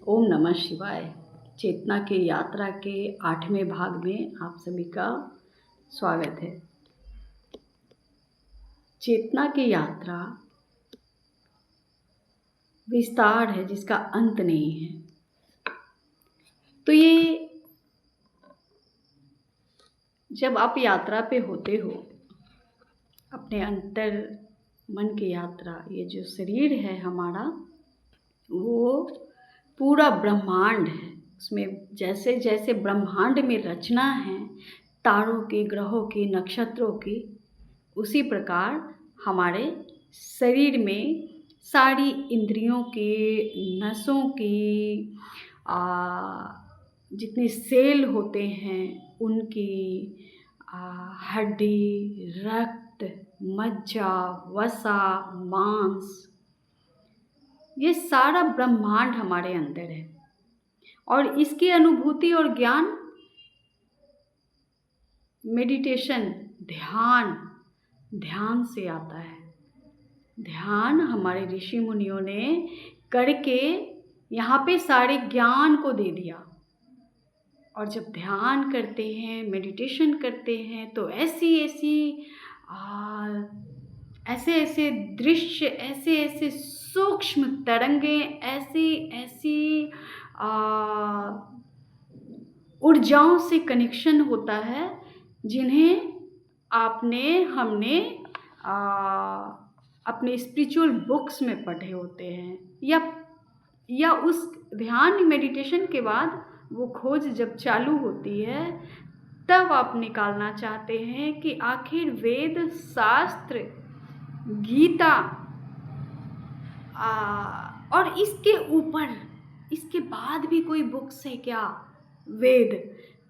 ओम नमः शिवाय। चेतना की यात्रा के 8वें भाग में आप सभी का स्वागत है। चेतना की यात्रा विस्तार है जिसका अंत नहीं है। तो ये जब आप यात्रा पे होते हो, अपने अंतर मन की यात्रा, ये जो शरीर है हमारा, वो पूरा ब्रह्मांड है। उसमें जैसे जैसे ब्रह्मांड में रचना है तारों की, ग्रहों की, नक्षत्रों की, उसी प्रकार हमारे शरीर में सारी इंद्रियों की, नसों की, जितने सेल होते हैं उनकी, हड्डी, रक्त, मज्जा, वसा, मांस, ये सारा ब्रह्मांड हमारे अंदर है। और इसकी अनुभूति और ज्ञान मेडिटेशन, ध्यान से आता है। ध्यान हमारे ऋषि मुनियों ने करके यहाँ पे सारे ज्ञान को दे दिया। और जब ध्यान करते हैं, मेडिटेशन करते हैं, तो ऐसे दृश्य, ऐसे सूक्ष्म तरंगे, ऐसी ऊर्जाओं से कनेक्शन होता है जिन्हें हमने अपने स्पिरिचुअल बुक्स में पढ़े होते हैं, या उस ध्यान मेडिटेशन के बाद वो खोज जब चालू होती है, तब आप निकालना चाहते हैं कि आखिर वेद, शास्त्र, गीता और इसके बाद भी कोई बुक्स है क्या?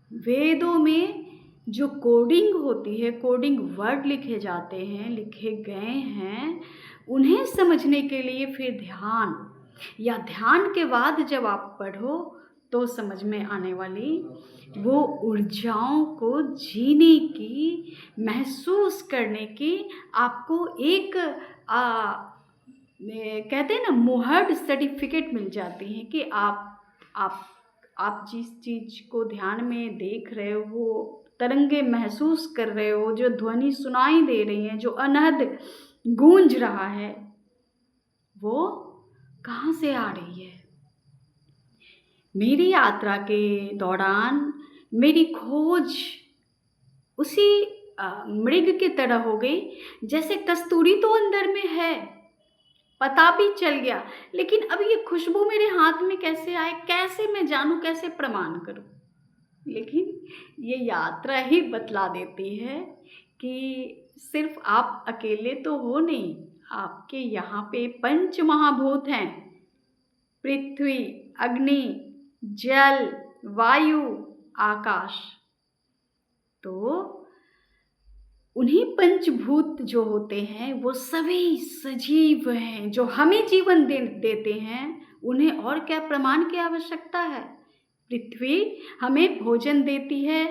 वेदों में जो कोडिंग होती है, कोडिंग वर्ड लिखे जाते हैं, लिखे गए हैं, उन्हें समझने के लिए फिर ध्यान के बाद जब आप पढ़ो तो समझ में आने वाली वो ऊर्जाओं को जीने की, महसूस करने की आपको एक कहते हैं ना, मुहर्त सर्टिफिकेट मिल जाती है कि आप जिस चीज़ को ध्यान में देख रहे हो, वो तरंगे महसूस कर रहे हो, जो ध्वनि सुनाई दे रही है, जो अनहद गूंज रहा है, वो कहाँ से आ रही है? मेरी यात्रा के दौरान मेरी खोज उसी मृग की तरह हो गई, जैसे कस्तूरी तो अंदर में है, पता भी चल गया, लेकिन अब ये खुशबू मेरे हाथ में कैसे आए, कैसे मैं जानूं, कैसे प्रमाण करूं? लेकिन ये यात्रा ही बतला देती है कि सिर्फ आप अकेले तो हो नहीं, आपके यहाँ पे 5 महाभूत हैं, पृथ्वी, अग्नि, जल, वायु, आकाश। तो उन्हीं पंचभूत जो होते हैं वो सभी सजीव हैं, जो हमें जीवन देते हैं। उन्हें और क्या प्रमाण की आवश्यकता है? पृथ्वी हमें भोजन देती है,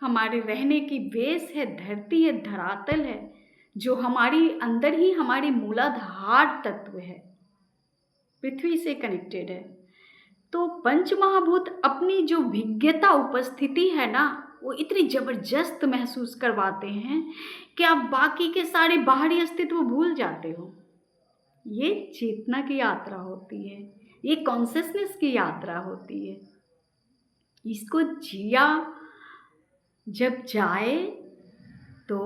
हमारे रहने की बेस है, धरती है, धरातल है, जो हमारी अंदर ही हमारी मूलाधार तत्व है, पृथ्वी से कनेक्टेड है। तो पंच महाभूत अपनी जो विज्ञता उपस्थिति है ना, वो इतनी जबरदस्त महसूस करवाते हैं कि आप बाकी के सारे बाहरी अस्तित्व भूल जाते हो। ये चेतना की यात्रा होती है, ये कॉन्शियसनेस की यात्रा होती है। इसको जिया जब जाए तो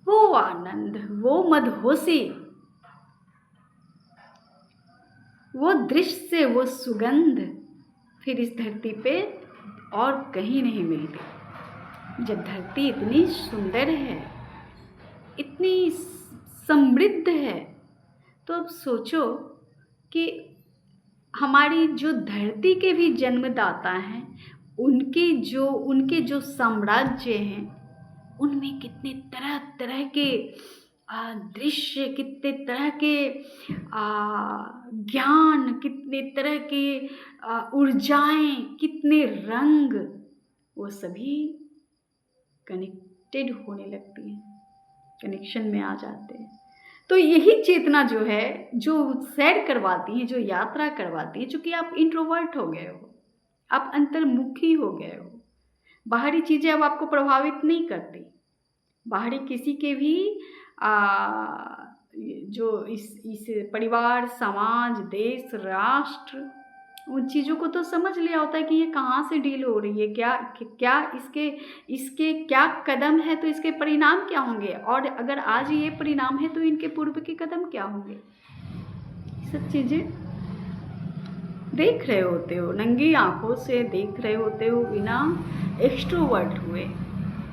वो आनंद, वो मदहोशी, वो दृश्य, वो सुगंध फिर इस धरती पे और कहीं नहीं मिलती। जब धरती इतनी सुंदर है, इतनी समृद्ध है, तो अब सोचो कि हमारी जो धरती के भी जन्मदाता हैं, उनके जो साम्राज्य हैं, उनमें कितने तरह तरह के दृश्य, कितने तरह के ज्ञान, कितने तरह के ऊर्जाएं, कितने रंग, वो सभी कनेक्टेड होने लगती हैं, कनेक्शन में आ जाते हैं। तो यही चेतना जो है, जो सैर करवाती है, जो यात्रा करवाती है, चूँकि आप इंट्रोवर्ट हो गए हो, आप अंतर्मुखी हो गए हो, बाहरी चीज़ें अब आपको प्रभावित नहीं करती। बाहरी किसी के भी जो इस परिवार, समाज, देश, राष्ट्र, उन चीज़ों को तो समझ लिया होता है कि ये कहाँ से डील हो रही है, क्या इसके क्या कदम है, तो इसके परिणाम क्या होंगे, और अगर आज ये परिणाम है तो इनके पूर्व के कदम क्या होंगे। सब चीज़ें देख रहे होते हो, नंगी आंखों से देख रहे होते हो, बिना एक्सट्रोवर्ट हुए,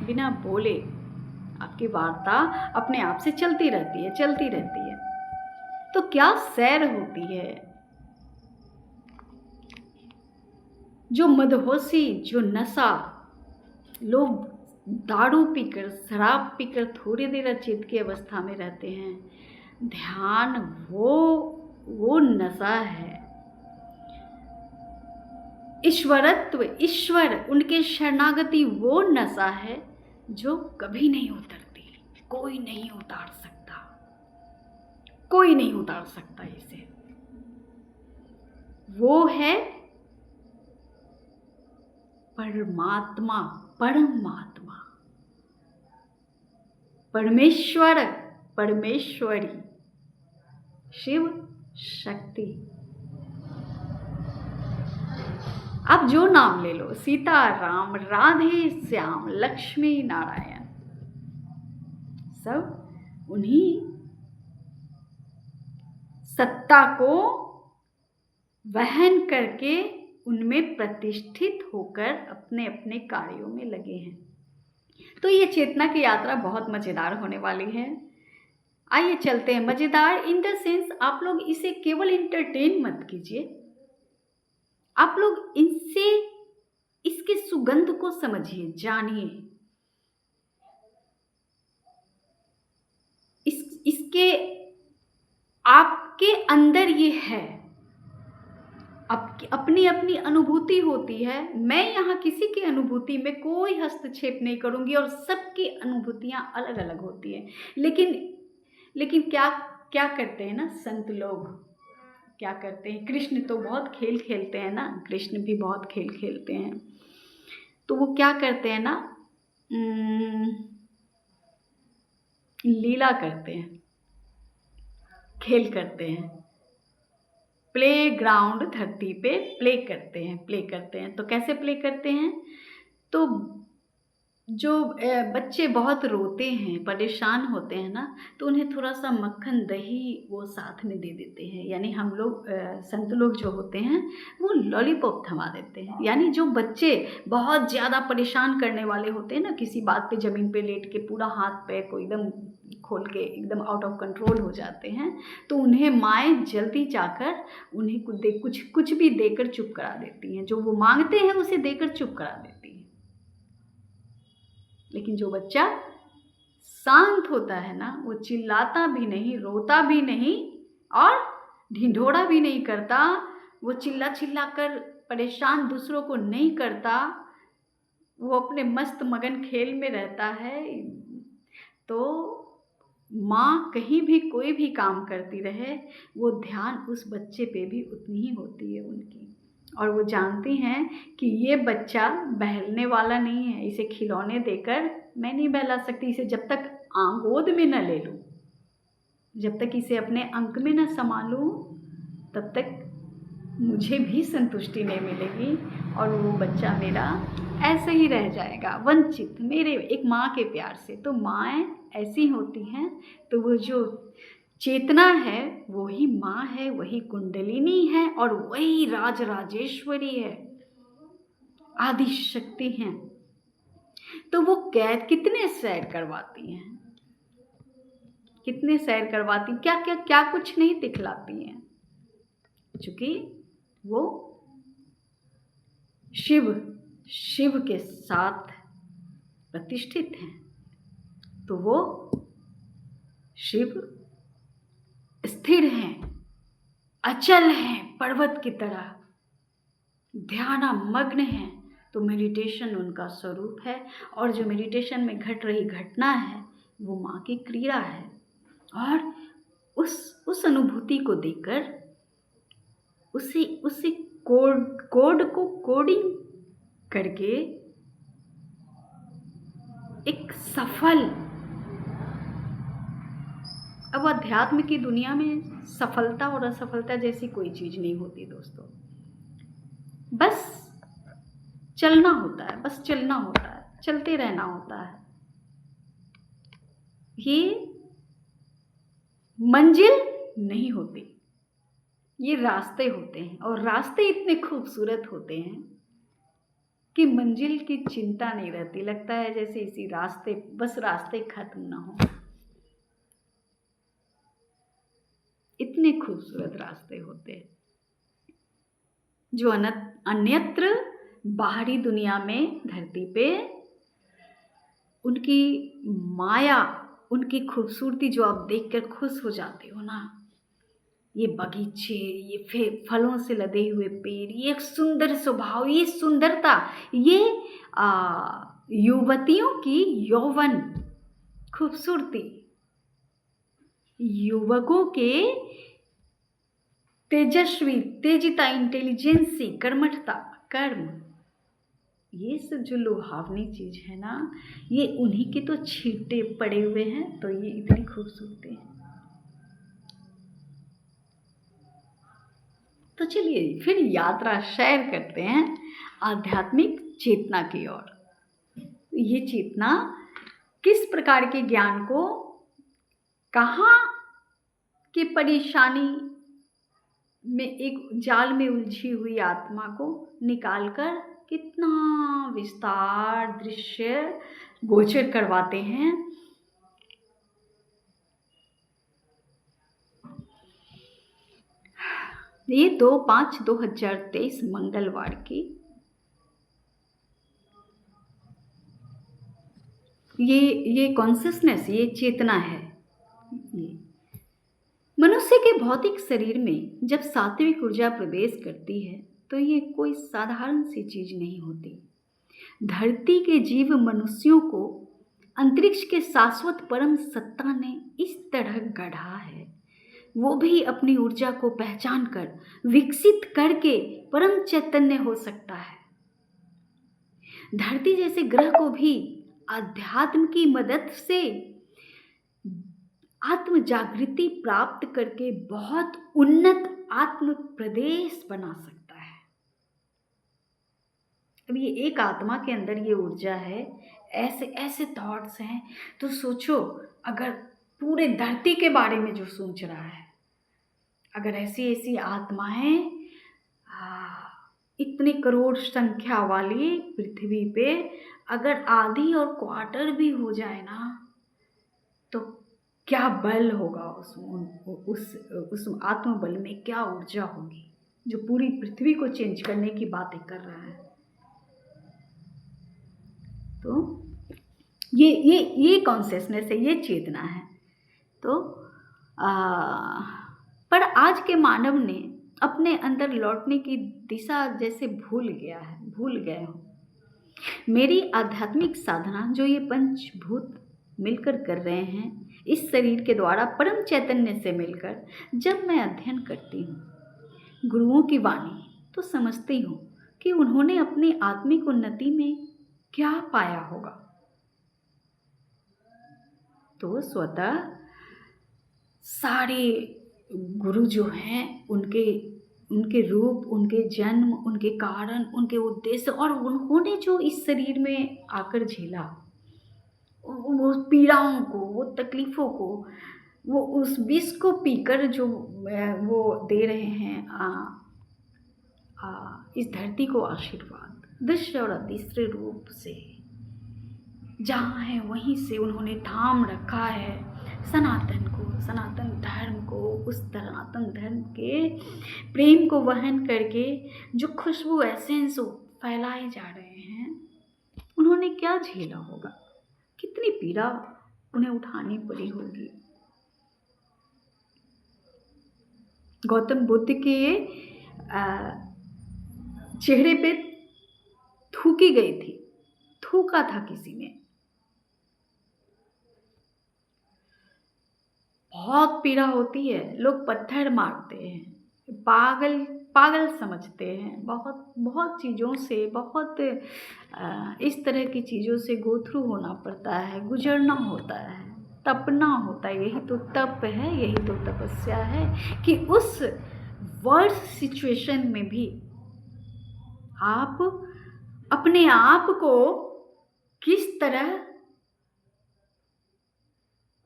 बिना बोले। आपकी वार्ता अपने आप से चलती रहती है। तो क्या सैर होती है। जो मदहोशी, जो नशा, लोग दारू पीकर, शराब पीकर थोड़ी देर अचेत की अवस्था में रहते हैं। ध्यान वो नशा है। ईश्वरत्व, ईश्वर, उनके शरणागति वो नशा है जो कभी नहीं उतरती। कोई नहीं उतार सकता इसे। वो है परमात्मा, परमेश्वर, परमेश्वरी, शिव शक्ति। आप जो नाम ले लो, सीता राम, राधे श्याम, लक्ष्मी नारायण, सब उन्हीं सत्ता को वहन करके उनमें प्रतिष्ठित होकर अपने अपने कार्यों में लगे हैं। तो ये चेतना की यात्रा बहुत मज़ेदार होने वाली है। आइए चलते हैं। मज़ेदार इन द सेंस, आप लोग इसे केवल इंटरटेन मत कीजिए, आप लोग इनसे इसके सुगंध को समझिए, जानिए, इसके आपके अंदर ये है। अपनी अपनी अनुभूति होती है। मैं यहाँ किसी की अनुभूति में कोई हस्तक्षेप नहीं करूँगी, और सबकी अनुभूतियाँ अलग अलग होती हैं। लेकिन क्या करते हैं ना संत लोग, क्या करते हैं, कृष्ण तो बहुत खेल खेलते हैं ना, कृष्ण भी बहुत खेल खेलते हैं। तो वो क्या करते हैं ना, लीला करते हैं, खेल करते हैं, प्ले ग्राउंड धरती पे प्ले करते हैं। तो कैसे प्ले करते हैं, तो जो बच्चे बहुत रोते हैं, परेशान होते हैं ना, तो उन्हें थोड़ा सा मक्खन दही वो साथ में दे देते हैं। यानी हम लोग संत लोग जो होते हैं वो लॉलीपॉप थमा देते हैं। यानी जो बच्चे बहुत ज़्यादा परेशान करने वाले होते हैं ना, किसी बात पे ज़मीन पे लेट के पूरा हाथ पैर को एकदम खोल के एकदम आउट ऑफ कंट्रोल हो जाते हैं, तो उन्हें माएँ जल्दी जाकर उन्हें कुछ भी देकर चुप करा देती हैं। जो वो मांगते हैं उसे देकर चुप करा देती हैं। लेकिन जो बच्चा शांत होता है ना, वो चिल्लाता भी नहीं, रोता भी नहीं और ढिंढोरा भी नहीं करता, वो चिल्ला कर परेशान दूसरों को नहीं करता, वो अपने मस्त मगन खेल में रहता है। तो माँ कहीं भी कोई भी काम करती रहे, वो ध्यान उस बच्चे पे भी उतनी ही होती है उनकी। और वो जानती हैं कि ये बच्चा बहलने वाला नहीं है, इसे खिलौने देकर मैं नहीं बहला सकती, इसे जब तक गोद में न ले लूँ, जब तक इसे अपने अंक में न संभालूँ, तब तक मुझे भी संतुष्टि नहीं मिलेगी, और वो बच्चा मेरा ऐसे ही रह जाएगा वंचित मेरे एक माँ के प्यार से। तो माँएँ ऐसी होती हैं। तो वो जो चेतना है वही माँ है, वही कुंडलिनी है, और वही राजराजेश्वरी है, आदि शक्ति हैं। तो वो कितने सैर करवाती हैं, क्या कुछ नहीं दिखलाती हैं, क्योंकि वो शिव के साथ प्रतिष्ठित हैं। तो वो शिव स्थिर हैं, अचल हैं, पर्वत की तरह ध्यानमग्न हैं। तो मेडिटेशन उनका स्वरूप है, और जो मेडिटेशन में घट रही घटना है वो माँ की क्रीड़ा है। और उस अनुभूति को देकर उसे कोड को कोडिंग करके एक सफल, अब अध्यात्म की दुनिया में सफलता और असफलता जैसी कोई चीज नहीं होती दोस्तों। बस चलना होता है, बस चलना होता है, चलते रहना होता है। ये मंजिल नहीं होती, ये रास्ते होते हैं, और रास्ते इतने खूबसूरत होते हैं कि मंजिल की चिंता नहीं रहती। लगता है जैसे इसी रास्ते, बस रास्ते खत्म ना हो। इतने खूबसूरत रास्ते होते हैं जो अन्यत्र बाहरी दुनिया में, धरती पे उनकी माया, उनकी खूबसूरती जो आप देखकर खुश हो जाते हो ना, ये बगीचे, ये फलों से लदे हुए पेड़, ये एक सुंदर स्वभाव, ये सुंदरता, ये युवतियों की यौवन खूबसूरती, युवकों के तेजस्वी, तेजिता, इंटेलिजेंसी, कर्मठता, कर्म, ये सब जो लुभावनी चीज है ना, ये उन्हीं के तो छींटे पड़े हुए हैं, तो ये इतनी खूबसूरती है। तो चलिए फिर यात्रा शेयर करते हैं आध्यात्मिक चेतना की ओर। ये चेतना किस प्रकार के ज्ञान को, कहाँ की परेशानी में एक जाल में उलझी हुई आत्मा को निकालकर कितना विस्तार दृश्य गोचर करवाते हैं। ये 2/5/2023 मंगलवार की ये कॉन्शियसनेस, ये चेतना है। ये मनुष्य के भौतिक शरीर में जब सात्विक ऊर्जा प्रवेश करती है तो ये कोई साधारण सी चीज नहीं होती। धरती के जीव मनुष्यों को अंतरिक्ष के शाश्वत परम सत्ता ने इस तरह गढ़ा है, वो भी अपनी ऊर्जा को पहचान कर विकसित करके परम चैतन्य हो सकता है। धरती जैसे ग्रह को भी अध्यात्म की मदद से आत्म जागृति प्राप्त करके बहुत उन्नत आत्म प्रदेश बना सकता है। अब ये एक आत्मा के अंदर ये ऊर्जा है, ऐसे ऐसे थॉट्स हैं, तो सोचो अगर पूरे धरती के बारे में जो सोच रहा है, अगर ऐसी ऐसी आत्माएं इतनी करोड़ संख्या वाली पृथ्वी पे अगर आधी और क्वार्टर भी हो जाए ना, तो क्या बल होगा उस आत्मबल में, क्या ऊर्जा होगी जो पूरी पृथ्वी को चेंज करने की बातें कर रहा है। तो ये कॉन्शियसनेस है, ये चेतना है। तो पर आज के मानव ने अपने अंदर लौटने की दिशा जैसे भूल गए हो। मेरी आध्यात्मिक साधना जो ये पंचभूत मिलकर कर रहे हैं, इस शरीर के द्वारा परम चैतन्य से मिलकर जब मैं अध्ययन करती हूँ गुरुओं की वाणी, तो समझती हूँ कि उन्होंने अपनी आत्मिक उन्नति में क्या पाया होगा। तो स्वतः सारे गुरु जो हैं, उनके रूप, उनके जन्म, उनके कारण, उनके उद्देश्य, और उन्होंने जो इस शरीर में आकर झेला वो पीड़ाओं को, वो तकलीफ़ों को, वो उस विष को पीकर जो वो दे रहे हैं इस धरती को आशीर्वाद, दृश्य और अदृश्य रूप से जहाँ है वहीं से उन्होंने थाम रखा है सनातन को, सनातन धर्म को, उस सनातन धर्म के प्रेम को वहन करके जो खुशबू एसेंस फैलाए जा रहे हैं। उन्होंने क्या झेला होगा, कितनी पीड़ा उन्हें उठानी पड़ी होगी। गौतम बुद्ध के चेहरे पे थूकी गई थी, थूका था किसी ने। बहुत पीड़ा होती है, लोग पत्थर मारते हैं, पागल पागल समझते हैं, बहुत बहुत चीज़ों से, बहुत इस तरह की चीज़ों से गो थ्रू होना पड़ता है, गुजरना होता है, तपना होता है। यही तो तप है, यही तो तपस्या है कि उस वर्स्ट सिचुएशन में भी आप अपने आप को किस तरह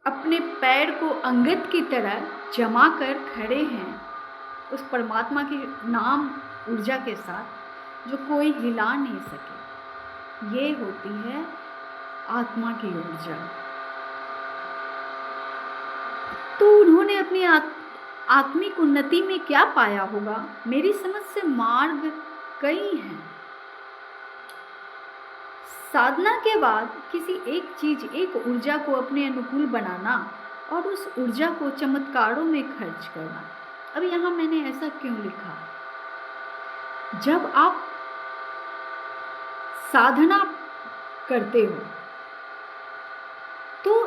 अपने पैर को अंगद की तरह जमा कर खड़े हैं उस परमात्मा के नाम ऊर्जा के साथ, जो कोई हिला नहीं सके। ये होती है आत्मा की ऊर्जा। तो उन्होंने अपनी आत्मिक उन्नति में क्या पाया होगा? मेरी समझ से मार्ग कई हैं। साधना के बाद किसी एक चीज, एक ऊर्जा को अपने अनुकूल बनाना और उस ऊर्जा को चमत्कारों में खर्च करना। अब यहाँ मैंने ऐसा क्यों लिखा? जब आप साधना करते हो तो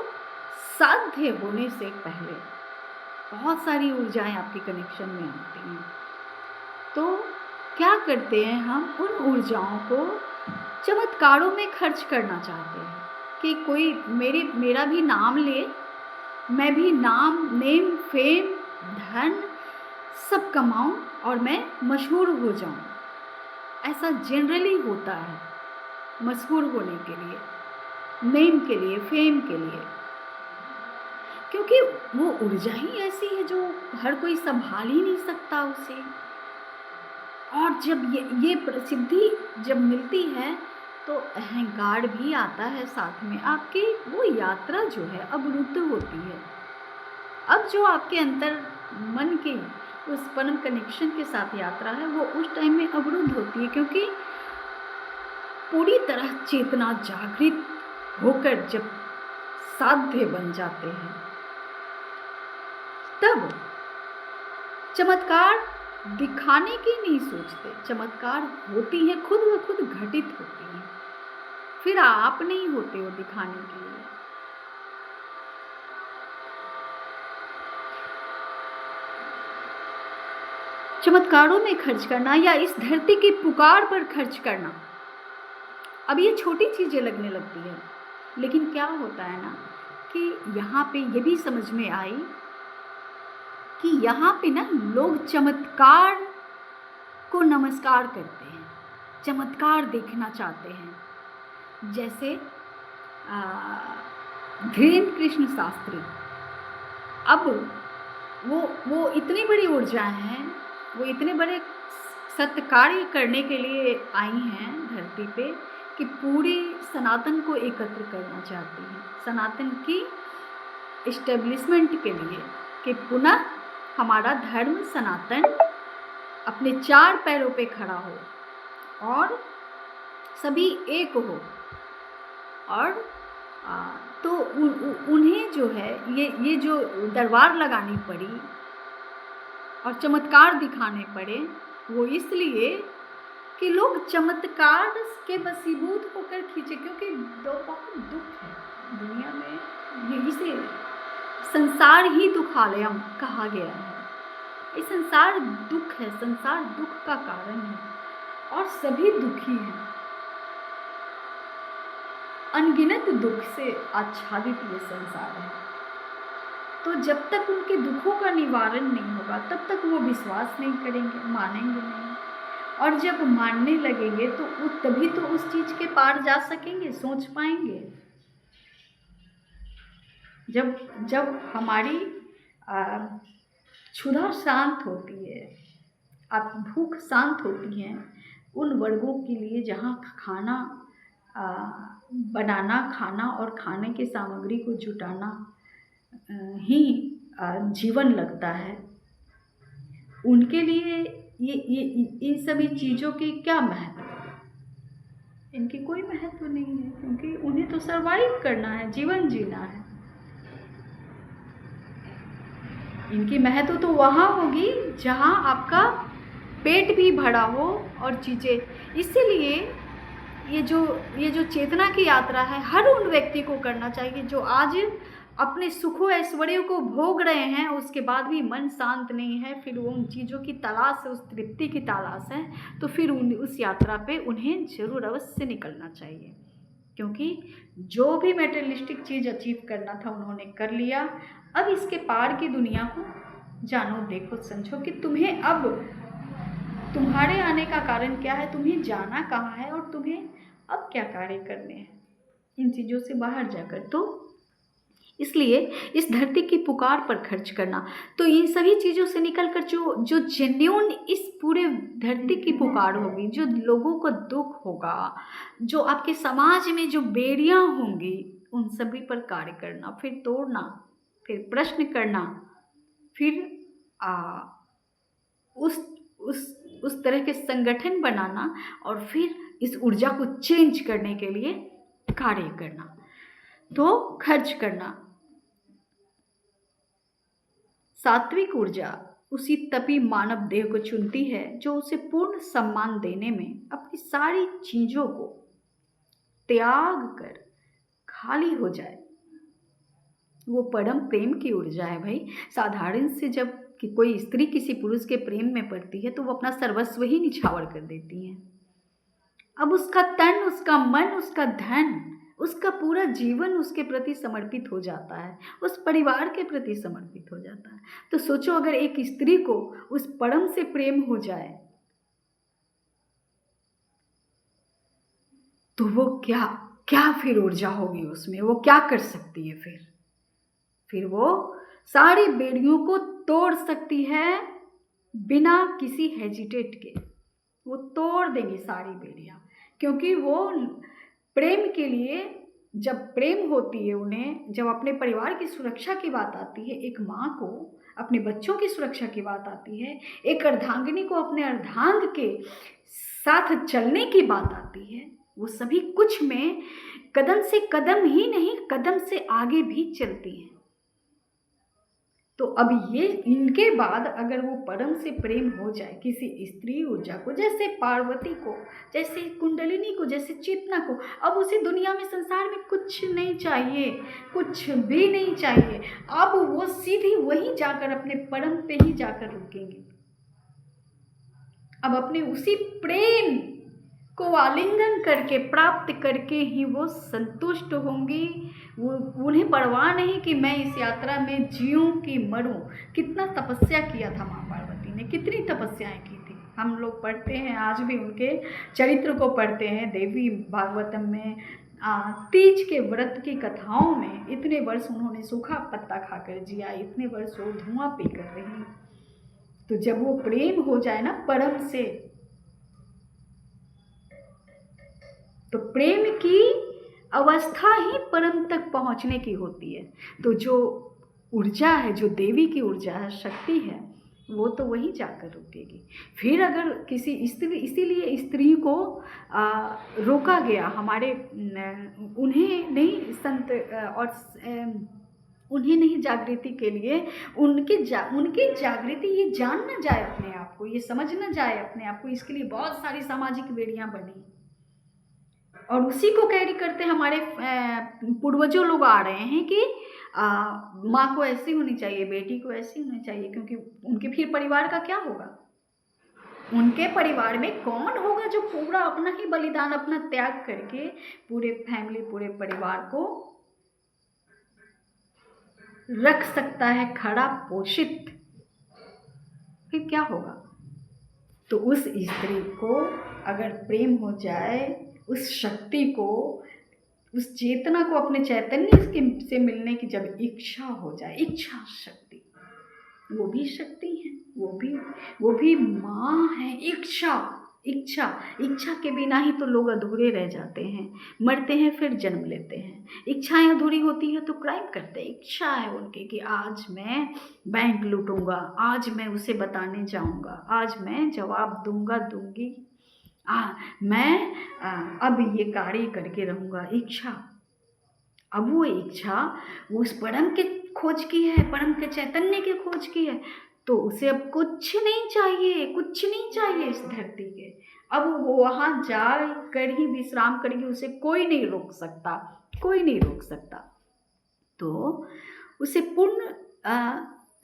साध्य होने से पहले बहुत सारी ऊर्जाएं आपके कनेक्शन में आती हैं। तो क्या करते हैं हम? उन ऊर्जाओं को चमत्कारों में खर्च करना चाहते हैं कि कोई मेरा भी नाम ले, मैं भी नाम, नेम, फेम, धन सब कमाऊं और मैं मशहूर हो जाऊं। ऐसा जनरली होता है मशहूर होने के लिए, नेम के लिए, फेम के लिए, क्योंकि वो ऊर्जा ही ऐसी है जो हर कोई संभाल ही नहीं सकता उसे। और जब ये प्रसिद्धि जब मिलती है तो अहंकार भी आता है साथ में। आपकी वो यात्रा जो है अवरुद्ध होती है। अब जो आपके अंतर मन के उस परम कनेक्शन के साथ यात्रा है वो उस टाइम में अवरुद्ध होती है, क्योंकि पूरी तरह चेतना जागृत होकर जब साध्य बन जाते हैं तब चमत्कार दिखाने की नहीं सोचते। चमत्कार होती है, खुद ब खुद घटित होती है। फिर आप नहीं होते हो दिखाने के लिए। चमत्कारों में खर्च करना या इस धरती की पुकार पर खर्च करना, अब ये छोटी चीजें लगने लगती है, लेकिन क्या होता है ना कि यहाँ पे ये भी समझ में आई कि यहाँ पे ना लोग चमत्कार को नमस्कार करते हैं, चमत्कार देखना चाहते हैं। जैसे धीरेन्द्र कृष्ण शास्त्री, अब वो इतनी बड़ी ऊर्जाएं हैं, वो इतने बड़े सत्कार्य करने के लिए आई हैं धरती पे कि पूरी सनातन को एकत्र करना चाहती हैं, सनातन की इस्टेब्लिशमेंट के लिए, कि पुनः हमारा धर्म सनातन अपने 4 पैरों पे खड़ा हो और सभी एक हो। और तो उन्हें जो है ये जो दरबार लगानी पड़ी और चमत्कार दिखाने पड़े, वो इसलिए कि लोग चमत्कार के वशीभूत होकर खींचे। क्योंकि बहुत दुख है दुनिया में, ये इसे संसार ही दुखालयम कहा गया है। ये संसार दुख है, संसार दुख का कारण है और सभी दुखी हैं। अनगिनत दुख से आच्छादित ये संसार है। तो जब तक उनके दुखों का निवारण नहीं होगा तब तक वो विश्वास नहीं करेंगे, मानेंगे नहीं। और जब मानने लगेंगे तो तभी तो उस चीज के पार जा सकेंगे, सोच पाएंगे। जब हमारी क्षुधा शांत होती है, आप भूख शांत होती है उन वर्गों के लिए जहाँ खाना बनाना, खाना और खाने की सामग्री को जुटाना ही जीवन लगता है, उनके लिए ये इन सभी चीज़ों की क्या महत्व? इनकी कोई महत्व नहीं है, क्योंकि उन्हें तो सरवाइव करना है, जीवन जीना है। इनकी महत्व तो वहाँ होगी जहाँ आपका पेट भी भरा हो और चीज़ें। इसीलिए ये जो चेतना की यात्रा है हर उन व्यक्ति को करना चाहिए जो आज अपने सुखों ऐश्वर्यों को भोग रहे हैं, उसके बाद भी मन शांत नहीं है, फिर वो उन चीज़ों की तलाश है, उस तृप्ति की तलाश है, तो फिर उस यात्रा पे उन्हें ज़रूर अवश्य निकलना चाहिए। क्योंकि जो भी मटेरियलिस्टिक चीज़ अचीव करना था उन्होंने कर लिया। अब इसके पार की दुनिया को जानो, देखो, समझो कि तुम्हें अब तुम्हारे आने का कारण क्या है, तुम्हें जाना कहाँ है और तुम्हें अब क्या कार्य करने हैं इन चीज़ों से बाहर जाकर। तो इसलिए इस धरती की पुकार पर खर्च करना, तो इन सभी चीज़ों से निकलकर जो जेन्युइन इस पूरे धरती की पुकार होगी, जो लोगों को दुख होगा, जो आपके समाज में जो बेड़ियाँ होंगी, उन सभी पर कार्य करना, फिर तोड़ना, फिर प्रश्न करना, फिर उस तरह के संगठन बनाना और फिर इस ऊर्जा को चेंज करने के लिए कार्य करना, तो खर्च करना। सात्विक ऊर्जा उसी तपी मानव देह को चुनती है जो उसे पूर्ण सम्मान देने में अपनी सारी चीज़ों को त्याग कर खाली हो जाए। वो परम प्रेम की ऊर्जा है भाई। साधारण से जब कि कोई स्त्री किसी पुरुष के प्रेम में पड़ती है तो वो अपना सर्वस्व ही निछावर कर देती है। अब उसका तन, उसका मन, उसका धन, उसका पूरा जीवन उसके प्रति समर्पित हो जाता है, उस परिवार के प्रति समर्पित हो जाता है। तो सोचो अगर एक स्त्री को उस परम से प्रेम हो जाए तो वो क्या क्या फिर ऊर्जा होगी उसमें, वो क्या कर सकती है फिर वो सारी बेड़ियों को तोड़ सकती है बिना किसी हेजिटेट के। वो तोड़ देंगी सारी बेड़ियाँ, क्योंकि वो प्रेम के लिए, जब प्रेम होती है उन्हें, जब अपने परिवार की सुरक्षा की बात आती है, एक माँ को अपने बच्चों की सुरक्षा की बात आती है, एक अर्धांगिनी को अपने अर्धांग के साथ चलने की बात आती है, वो सभी कुछ में कदम से कदम ही नहीं, कदम से आगे भी चलती हैं। तो अब ये इनके बाद अगर वो परम से प्रेम हो जाए किसी स्त्री ऊर्जा को, जैसे पार्वती को, जैसे कुंडलिनी को, जैसे चेतना को, अब उसे दुनिया में, संसार में कुछ नहीं चाहिए, कुछ भी नहीं चाहिए। अब वो सीधी वहीं जाकर अपने परम पे ही जाकर रुकेंगे। अब अपने उसी प्रेम को आलिंगन करके, प्राप्त करके ही वो संतुष्ट होंगी। वो, उन्हें परवाह नहीं कि मैं इस यात्रा में जीऊं कि मरूं। कितना तपस्या किया था माँ पार्वती ने, कितनी तपस्याएं की थी। हम लोग पढ़ते हैं, आज भी उनके चरित्र को पढ़ते हैं देवी भागवतम में, तीज के व्रत की कथाओं में। इतने वर्ष उन्होंने सूखा पत्ता खाकर जिया, इतने वर्ष वो धुआं पीकर रही। तो जब वो प्रेम हो जाए ना परम से, तो प्रेम की अवस्था ही परम तक पहुंचने की होती है। तो जो ऊर्जा है, जो देवी की ऊर्जा है, शक्ति है, वो तो वहीं जाकर रुकेगी। फिर अगर किसी स्त्री, इसीलिए स्त्री को रोका गया, हमारे उन्हें नहीं संत और उन्हें नहीं जागृति के लिए, उनकी जागृति ये जान न जाए अपने आप को, ये समझ न जाए अपने आप को, इसके लिए बहुत सारी सामाजिक बेड़ियाँ बनी और उसी को कैरी करते हमारे पूर्वजों लोग आ रहे हैं कि माँ को ऐसी होनी चाहिए, बेटी को ऐसी होनी चाहिए। क्योंकि उनके फिर परिवार का क्या होगा? उनके परिवार में कौन होगा जो पूरा अपना ही बलिदान, अपना त्याग करके पूरे फैमिली, पूरे परिवार को रख सकता है खड़ा, पोषित? फिर क्या होगा? तो उस स्त्री को अगर प्रेम हो जाए, उस शक्ति को, उस चेतना को, अपने चैतन्य से मिलने की जब इच्छा हो जाए, इच्छा शक्ति, वो भी शक्ति है, वो भी माँ है। इच्छा के बिना ही तो लोग अधूरे रह जाते हैं, मरते हैं फिर जन्म लेते हैं। इच्छाएं अधूरी होती है तो क्राइम करते हैं। इच्छा है उनकी कि आज मैं बैंक लूटूंगा, आज मैं उसे बताने जाऊंगा, आज मैं जवाब दूंगी, मैं अब ये कार्य करके रहूँगा। इच्छा, अब वो इच्छा वो उस परम के खोज की है, परम के चैतन्य की खोज की है, तो उसे अब कुछ नहीं चाहिए इस धरती के। अब वो वहाँ जा कर ही विश्राम करेगी, उसे कोई नहीं रोक सकता। तो उसे पूर्ण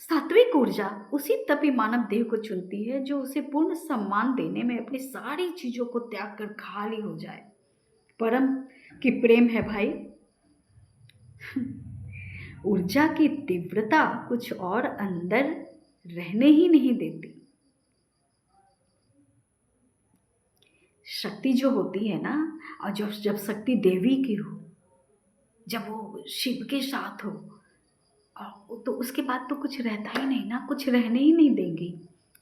सात्विक ऊर्जा उसी तपी मानव देह को चुनती है जो उसे पूर्ण सम्मान देने में अपनी सारी चीज़ों को त्याग कर खाली हो जाए। परम की प्रेम है भाई। ऊर्जा की तीव्रता कुछ और अंदर रहने ही नहीं देती। शक्ति जो होती है ना, और जब शक्ति देवी की हो, जब वो शिव के साथ हो, तो उसके बाद तो कुछ रहता ही नहीं ना, कुछ रहने ही नहीं देंगी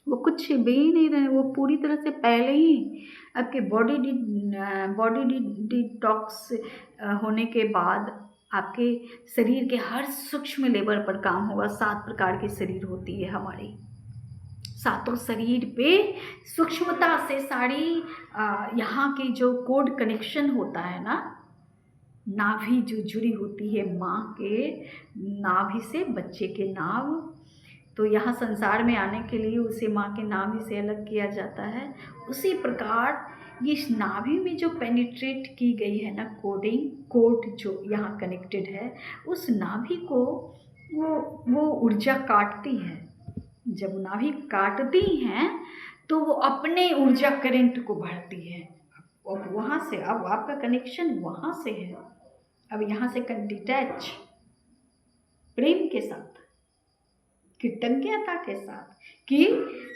वो, कुछ भी नहीं रहे। वो पूरी तरह से पहले ही आपके बॉडी डिटॉक्स होने के बाद आपके शरीर के हर सूक्ष्म लेवल पर काम होगा। 7 प्रकार की शरीर होती है हमारी, 7 शरीर पे सूक्ष्मता से सारी यहाँ की जो कोड कनेक्शन होता है ना, नाभि जो जुड़ी होती है माँ के नाभि से बच्चे के नाभ, तो यहाँ संसार में आने के लिए उसे माँ के नाभि से अलग किया जाता है। उसी प्रकार ये इस नाभि में जो पेनिट्रेट की गई है ना कोड जो यहाँ कनेक्टेड है, उस नाभि को वो ऊर्जा काटती है। जब नाभि काटती हैं तो वो अपने ऊर्जा करंट को भरती है। अब वहाँ से, अब आपका कनेक्शन वहाँ से है। अब यहाँ से डिटैच प्रेम के साथ, कृतज्ञता के साथ कि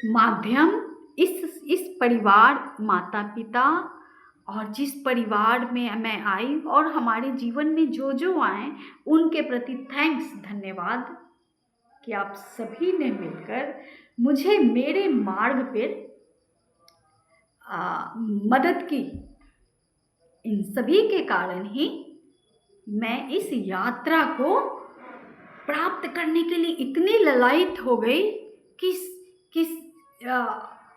माध्यम इस परिवार, माता पिता और जिस परिवार में मैं आई और हमारे जीवन में जो आए उनके प्रति थैंक्स, धन्यवाद कि आप सभी ने मिलकर मुझे मेरे मार्ग पर मदद की। इन सभी के कारण ही मैं इस यात्रा को प्राप्त करने के लिए इतनी ललायित हो गई कि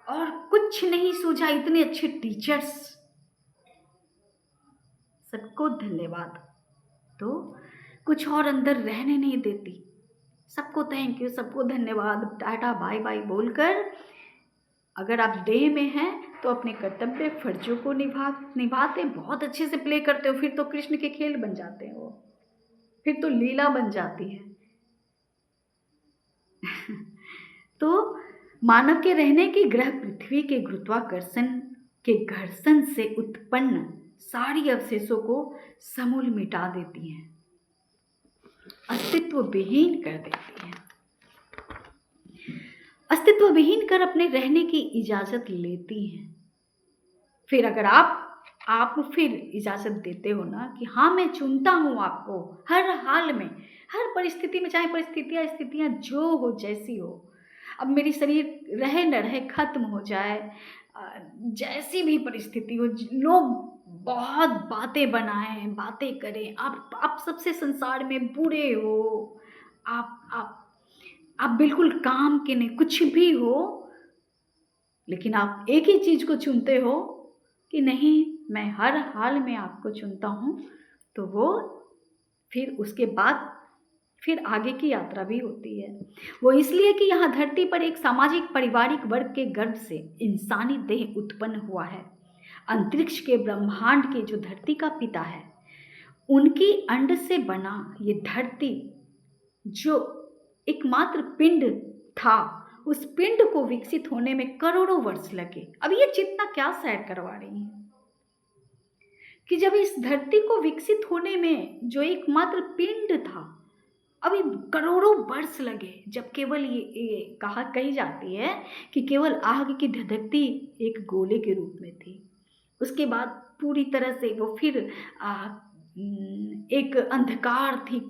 और कुछ नहीं सूझा। इतने अच्छे टीचर्स, सबको धन्यवाद। तो कुछ और अंदर रहने नहीं देती। सबको थैंक यू, सबको धन्यवाद, टाटा बाय बाय बोलकर अगर आप देह में हैं तो अपने कर्तव्य फर्जों को निभाते, बहुत अच्छे से प्ले करते हो, फिर तो कृष्ण के खेल बन जाते हैं वो, फिर तो लीला बन जाती है। तो मानव के रहने की ग्रह पृथ्वी के गुरुत्वाकर्षण के घर्षण से उत्पन्न सारी अवशेषों को समूल मिटा देती हैं, अस्तित्व विहीन कर देती हैं, अस्तित्व विहीन कर अपने रहने की इजाजत लेती हैं। फिर अगर आप फिर इजाजत देते हो ना कि हाँ मैं चुनता हूँ आपको हर हाल में, हर परिस्थिति में, चाहे स्थितियाँ जो हो, जैसी हो, अब मेरी शरीर रहे न रहे, खत्म हो जाए, जैसी भी परिस्थिति हो, लोग बहुत बातें बनाएं, बातें करें, आप सबसे संसार में बुरे हो, आप बिल्कुल काम के नहीं, कुछ भी हो, लेकिन आप एक ही चीज़ को चुनते हो कि नहीं मैं हर हाल में आपको चुनता हूँ, तो वो फिर उसके बाद फिर आगे की यात्रा भी होती है। वो इसलिए कि यहाँ धरती पर एक सामाजिक पारिवारिक वर्ग के गर्भ से इंसानी देह उत्पन्न हुआ है। अंतरिक्ष के ब्रह्मांड के जो धरती का पिता है, उनकी अंड से बना ये धरती जो एकमात्र पिंड था, उस पिंड को विकसित होने में करोड़ों वर्ष लगे। अब ये चेतना क्या सैर करवा रही है कि जब इस धरती को विकसित होने में जो एकमात्र पिंड था, अभी करोड़ों वर्ष लगे, जब केवल ये कही जाती है कि केवल आग की धधकती एक गोले के रूप में थी। उसके बाद पूरी तरह से वो फिर एक अंधकार थी,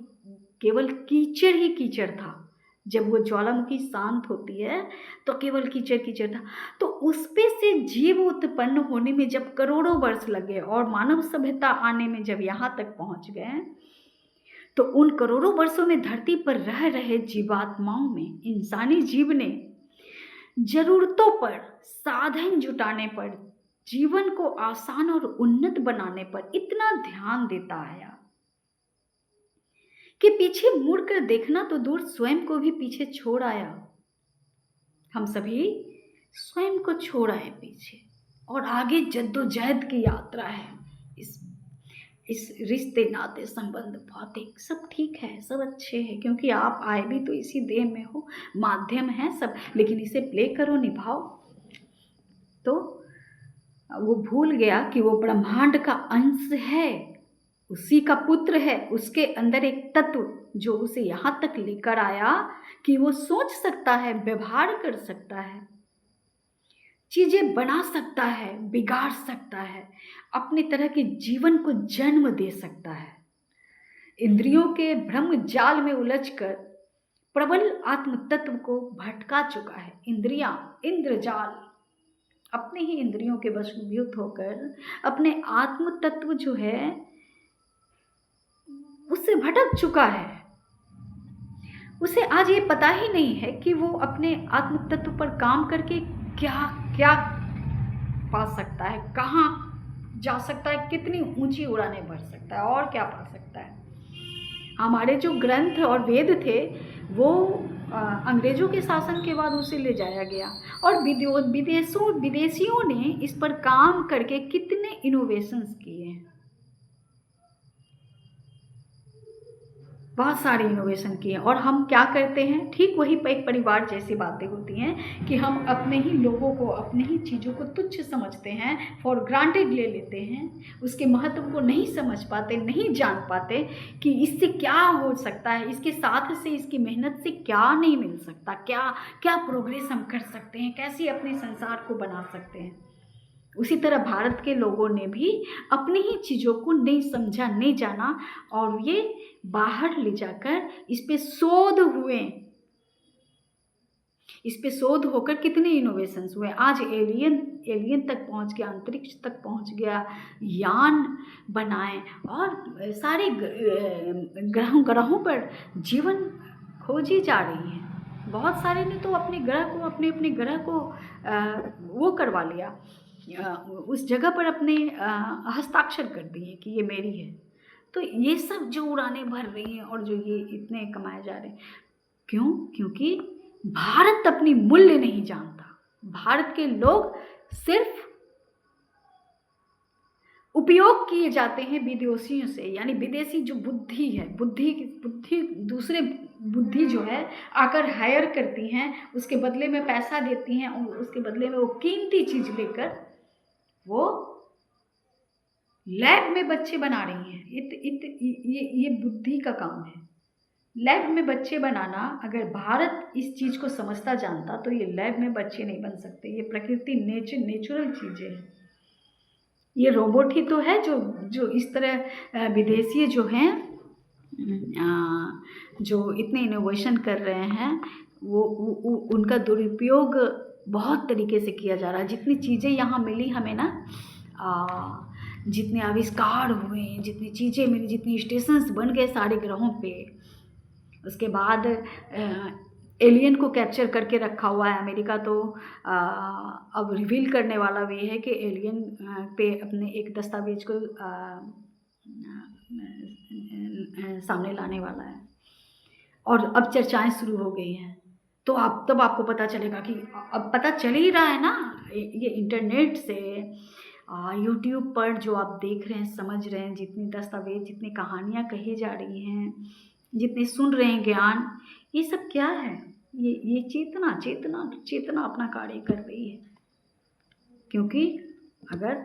केवल कीचड़ ही कीचड़ था। जब वो ज्वालामुखी शांत होती है तो केवल कीचड़ था। तो उस पे से जीव उत्पन्न होने में जब करोड़ों वर्ष लगे और मानव सभ्यता आने में जब यहाँ तक पहुँच गए, तो उन करोड़ों वर्षों में धरती पर रह रहे जीवात्माओं में इंसानी जीव ने जरूरतों पर, साधन जुटाने पर, जीवन को आसान और उन्नत बनाने पर इतना ध्यान देता आया कि पीछे मुड़कर देखना तो दूर, स्वयं को भी पीछे छोड़ आया। हम सभी स्वयं को छोड़ आए पीछे और आगे जद्दोजहद की यात्रा है। इस रिश्ते नाते संबंध बातें सब ठीक है, सब अच्छे हैं, क्योंकि आप आए भी तो इसी देह में हो, माध्यम है सब, लेकिन इसे प्ले करो, निभाओ। तो वो भूल गया कि वो ब्रह्मांड का अंश है, उसी का पुत्र है, उसके अंदर एक तत्व जो उसे यहाँ तक लेकर आया कि वो सोच सकता है, व्यवहार कर सकता है, चीजें बना सकता है, बिगाड़ सकता है, अपने तरह के जीवन को जन्म दे सकता है। इंद्रियों के भ्रम जाल में उलझकर प्रबल आत्म तत्व को भटका चुका है। इंद्रियां, इंद्रजाल, अपने ही इंद्रियों के वशीभूत होकर अपने आत्म तत्व जो है उससे भटक चुका है। उसे आज ये पता ही नहीं है कि वो अपने आत्म तत्व पर काम करके क्या क्या पा सकता है, कहाँ जा सकता है, कितनी ऊंची उड़ानें भर सकता है और क्या पा सकता है। हमारे जो ग्रंथ और वेद थे वो अंग्रेजों के शासन के बाद उसे ले जाया गया, और विदेशियों ने इस पर काम करके कितने इनोवेशंस किए हैं, बहुत सारे इनोवेशन किए। और हम क्या करते हैं, ठीक वही एक परिवार जैसी बातें होती हैं कि हम अपने ही लोगों को, अपने ही चीज़ों को तुच्छ समझते हैं, फॉर ग्रांटेड ले लेते हैं, उसके महत्व को नहीं समझ पाते, नहीं जान पाते कि इससे क्या हो सकता है, इसके साथ से, इसकी मेहनत से क्या नहीं मिल सकता, क्या क्या प्रोग्रेस हम कर सकते हैं, कैसे अपने संसार को बना सकते हैं। उसी तरह भारत के लोगों ने भी अपनी ही चीज़ों को नहीं समझा, नहीं जाना, और ये बाहर ले जाकर इस पे शोध हुए, इस पे शोध होकर कितने इनोवेशंस हुए। आज एलियन तक पहुंच गया, अंतरिक्ष तक पहुंच गया, यान बनाए और सारे ग्रहों पर जीवन खोजी जा रही है। बहुत सारे ने तो अपने ग्रह को वो करवा लिया, उस जगह पर अपने हस्ताक्षर कर दिए कि ये मेरी है। तो ये सब जो उड़ानें भर रही हैं और जो ये इतने कमाए जा रहे हैं, क्यों? क्योंकि भारत अपनी मूल्य नहीं जानता। भारत के लोग सिर्फ उपयोग किए जाते हैं विदेशियों से, यानी विदेशी जो बुद्धि है, बुद्धि दूसरे बुद्धि जो है आकर हायर करती हैं, उसके बदले में पैसा देती हैं, और उसके बदले में वो कीमती चीज़ लेकर वो लैब में बच्चे बना रही हैं। ये बुद्धि का काम है, लैब में बच्चे बनाना। अगर भारत इस चीज़ को समझता जानता तो ये लैब में बच्चे नहीं बन सकते। ये प्रकृति नेचुरल चीज़ें हैं। ये रोबोट ही तो है जो इस तरह विदेशी जो हैं, जो इतने इनोवेशन कर रहे हैं, वो उनका दुरुपयोग बहुत तरीके से किया जा रहा है। जितनी चीज़ें यहाँ मिली हमें ना, जितने आविष्कार हुए, जितनी चीज़ें मिली, जितनी स्टेशंस बन गए सारे ग्रहों पे, उसके बाद एलियन को कैप्चर करके रखा हुआ है अमेरिका। तो अब रिवील करने वाला भी है कि एलियन पे अपने एक दस्तावेज को सामने लाने वाला है, और अब चर्चाएं शुरू हो गई हैं। तो तब आपको पता चलेगा कि अब पता चल ही रहा है ना, ये इंटरनेट से, यूट्यूब पर जो आप देख रहे हैं, समझ रहे हैं, जितनी दस्तावेज, जितनी कहानियाँ कही जा रही हैं, जितने सुन रहे हैं ज्ञान, ये सब क्या है? ये चेतना अपना कार्य कर रही है। क्योंकि अगर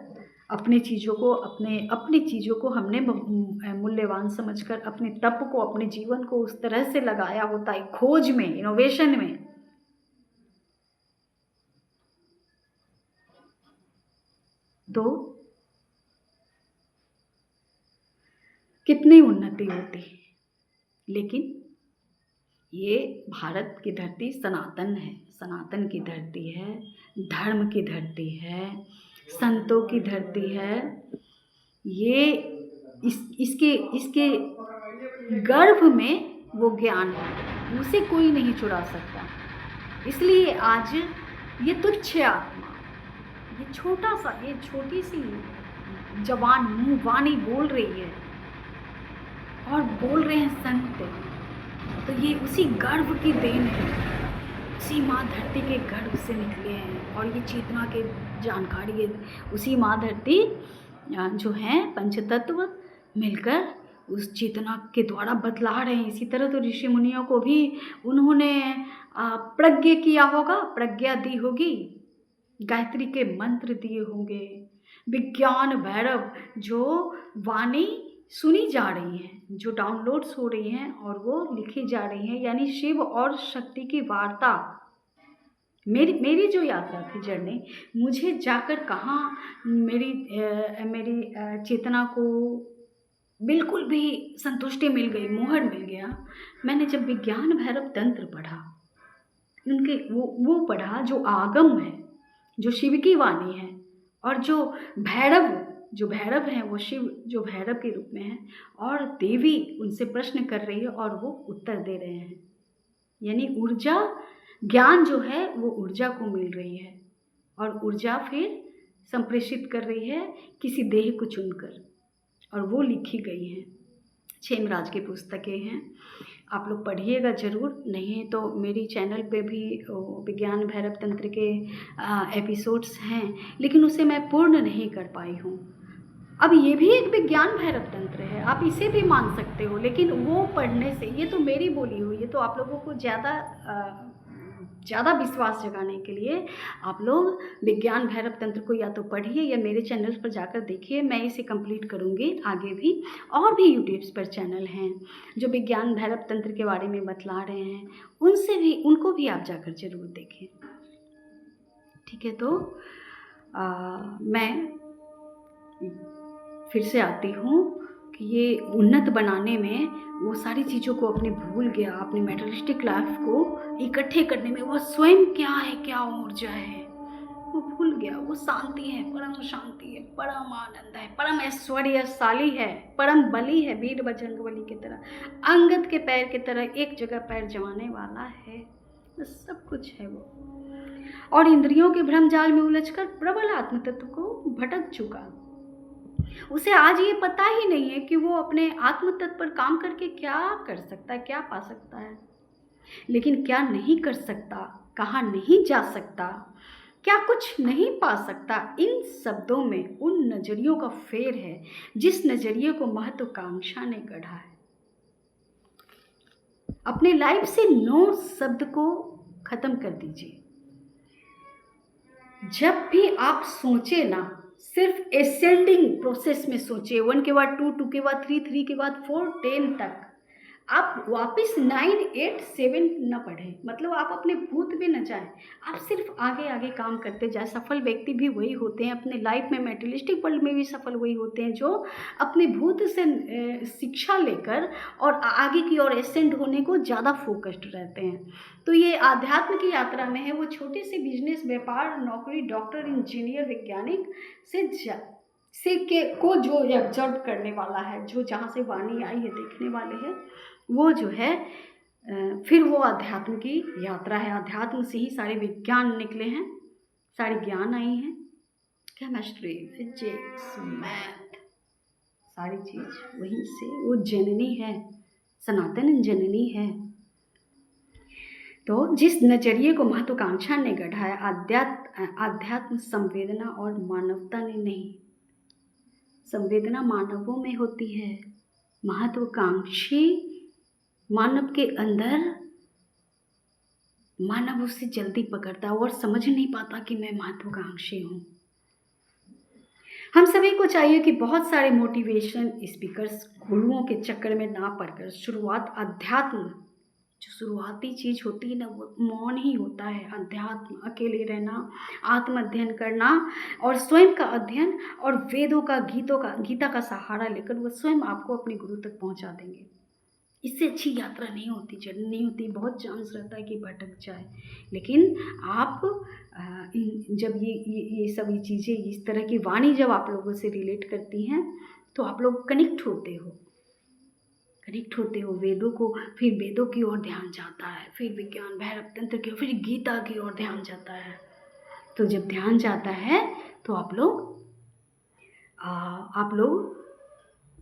अपनी चीज़ों को हमने मूल्यवान समझकर अपने तप को, अपने जीवन को उस तरह से लगाया होता है खोज में, इनोवेशन में, तो कितनी उन्नति होती। लेकिन ये भारत की धरती सनातन है, सनातन की धरती है, धर्म की धरती है, संतों की धरती है। ये इसके गर्भ में वो ज्ञान है, उसे कोई नहीं चुरा सकता। इसलिए आज ये तुच्छ आत्मा, ये छोटी सी जवान मुँह वाणी बोल रही है, और बोल रहे हैं संत, तो ये उसी गर्भ की देन है, उसी माँ धरती के गर्भ से निकले हैं। और ये चेतना के जानकारी है, उसी माँ धरती जो है पंचतत्व मिलकर उस चेतना के द्वारा बतला रहे हैं। इसी तरह तो ऋषि मुनियों को भी उन्होंने प्रज्ञा किया होगा, प्रज्ञा दी होगी, गायत्री के मंत्र दिए होंगे, विज्ञान भैरव जो वाणी सुनी जा रही है, जो डाउनलोड्स हो रही हैं और वो लिखी जा रही हैं, यानी शिव और शक्ति की वार्ता। मेरी जो यात्रा थी, जर्नी, मुझे जाकर कहाँ मेरी चेतना को बिल्कुल भी संतुष्टि मिल गई, मोहर मिल गया। मैंने जब विज्ञान भैरव तंत्र पढ़ा, उनके वो पढ़ा जो आगम है, जो शिव की वाणी है, और जो भैरव हैं वो शिव जो भैरव के रूप में है, और देवी उनसे प्रश्न कर रही है और वो उत्तर दे रहे हैं। यानी ऊर्जा, ज्ञान जो है वो ऊर्जा को मिल रही है और ऊर्जा फिर संप्रेषित कर रही है किसी देह को चुनकर, और वो लिखी गई हैं। क्षेमराज की पुस्तकें हैं, आप लोग पढ़िएगा ज़रूर। नहीं तो मेरी चैनल पे भी विज्ञान भैरव तंत्र के एपिसोड्स हैं, लेकिन उसे मैं पूर्ण नहीं कर पाई हूँ। अब ये भी एक विज्ञान भैरव तंत्र है, आप इसे भी मान सकते हो, लेकिन वो पढ़ने से, ये तो मेरी बोली हुई है, तो आप लोगों को ज़्यादा विश्वास जगाने के लिए आप लोग विज्ञान भैरव तंत्र को या तो पढ़िए या मेरे चैनल पर जाकर देखिए। मैं इसे कंप्लीट करूँगी आगे भी। और भी यूट्यूब्स पर चैनल हैं जो विज्ञान भैरव तंत्र के बारे में बतला रहे हैं, उनको भी आप जाकर ज़रूर देखें। ठीक है, तो मैं फिर से आती हूँ कि ये उन्नत बनाने में वो सारी चीज़ों को अपने भूल गया, अपनी मेटेरियलिस्टिक लाइफ को इकट्ठे करने में वो स्वयं क्या है, क्या ऊर्जा है, वो भूल गया। वो शांति है, परम शांति है, परम आनंद है, परम ऐश्वर्यशाली है, परम बली है, वीर बजरंग बली की तरह, अंगद के पैर की तरह एक जगह पैर जमाने वाला है, बस सब कुछ है वो। और इंद्रियों के भ्रमजाल में उलझकर प्रबल आत्म तत्व को भटक चुका। उसे आज ये पता ही नहीं है कि वो अपने आत्म तत्व पर काम करके क्या कर सकता है, क्या पा सकता है। लेकिन क्या नहीं कर सकता, कहाँ नहीं जा सकता, क्या कुछ नहीं पा सकता, इन शब्दों में उन नजरियों का फेर है जिस नजरिए को महत्वाकांक्षा ने गढ़ा है। अपने लाइफ से 9 शब्द को खत्म कर दीजिए। जब भी आप सोचे ना, सिर्फ एसेंडिंग प्रोसेस में सोचिए, 1 के बाद 2, 2 के बाद 3, 3 के बाद 4, 10 तक। आप वापस 9, 8, 7 न पढ़ें, मतलब आप अपने भूत में न जाएं, आप सिर्फ आगे आगे काम करते जाए। सफल व्यक्ति भी वही होते हैं अपने लाइफ में, मेटेरियलिस्टिक वर्ल्ड में भी सफल वही होते हैं जो अपने भूत से शिक्षा लेकर और आगे की ओर एसेंड होने को ज़्यादा फोकस्ड रहते हैं। तो ये आध्यात्म की यात्रा में है, वो छोटे से बिजनेस, व्यापार, नौकरी, डॉक्टर, इंजीनियर, वैज्ञानिक को जो ऑब्जर्व करने वाला है, जो जहाँ से वाणी आई है देखने वाले हैं, वो जो है फिर वो अध्यात्म की यात्रा है। अध्यात्म से ही सारे विज्ञान निकले हैं, सारे ज्ञान आई हैं, केमिस्ट्री, फिजिक्स, मैथ, सारी चीज़ वहीं से, वो जननी है, सनातन जननी है। तो जिस नजरिए को महत्वाकांक्षा ने गढ़ा है, आध्यात्म संवेदना और मानवता ने नहीं। संवेदना मानवों में होती है, महत्वाकांक्षी मानव के अंदर, मानव उससे जल्दी पकड़ता है और समझ नहीं पाता कि मैं महत्वाकांक्षी हूँ। हम सभी को चाहिए कि बहुत सारे मोटिवेशन स्पीकर्स, गुरुओं के चक्कर में ना पड़कर शुरुआत अध्यात्म, जो शुरुआती चीज़ होती है ना, वो मौन ही होता है। अध्यात्म, अकेले रहना, आत्म अध्ययन करना और स्वयं का अध्ययन, और वेदों का, गीता का सहारा लेकर वो स्वयं आपको अपने गुरु तक पहुंचा देंगे। इससे अच्छी यात्रा नहीं होती, जर्नी नहीं होती, बहुत चांस रहता है कि भटक जाए। लेकिन आप जब ये सभी चीज़ें, इस तरह की वाणी जब आप लोगों से रिलेट करती हैं, तो आप लोग कनेक्ट होते हो वेदों को, फिर वेदों की ओर ध्यान जाता है, फिर विज्ञान भैरव तंत्र की ओर, फिर गीता की ओर ध्यान जाता है। तो जब ध्यान जाता है तो आप लोग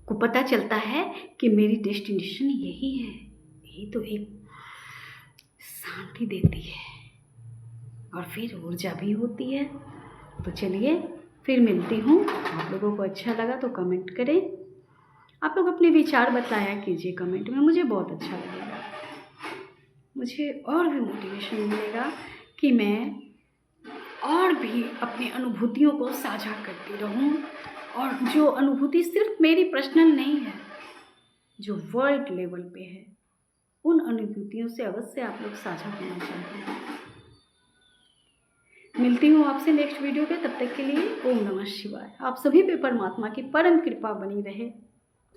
को पता चलता है कि मेरी डेस्टिनेशन यही है। यही तो एक शांति देती है और फिर ऊर्जा भी होती है। तो चलिए फिर मिलती हूँ। आप लोगों को अच्छा लगा तो कमेंट करें। आप लोग अपने विचार बताया कीजिए कमेंट में, मुझे बहुत अच्छा लगेगा। मुझे और भी मोटिवेशन मिलेगा कि मैं और भी अपनी अनुभूतियों को साझा करती रहूं, और जो अनुभूति सिर्फ मेरी पर्सनल नहीं है, जो वर्ल्ड लेवल पे है, उन अनुभूतियों से अवश्य आप लोग साझा करना चाहते हैं। मिलती हूँ आपसे नेक्स्ट वीडियो पे, तब तक के लिए ओम नमः शिवाय। आप सभी पे परमात्मा की परम कृपा बनी रहे।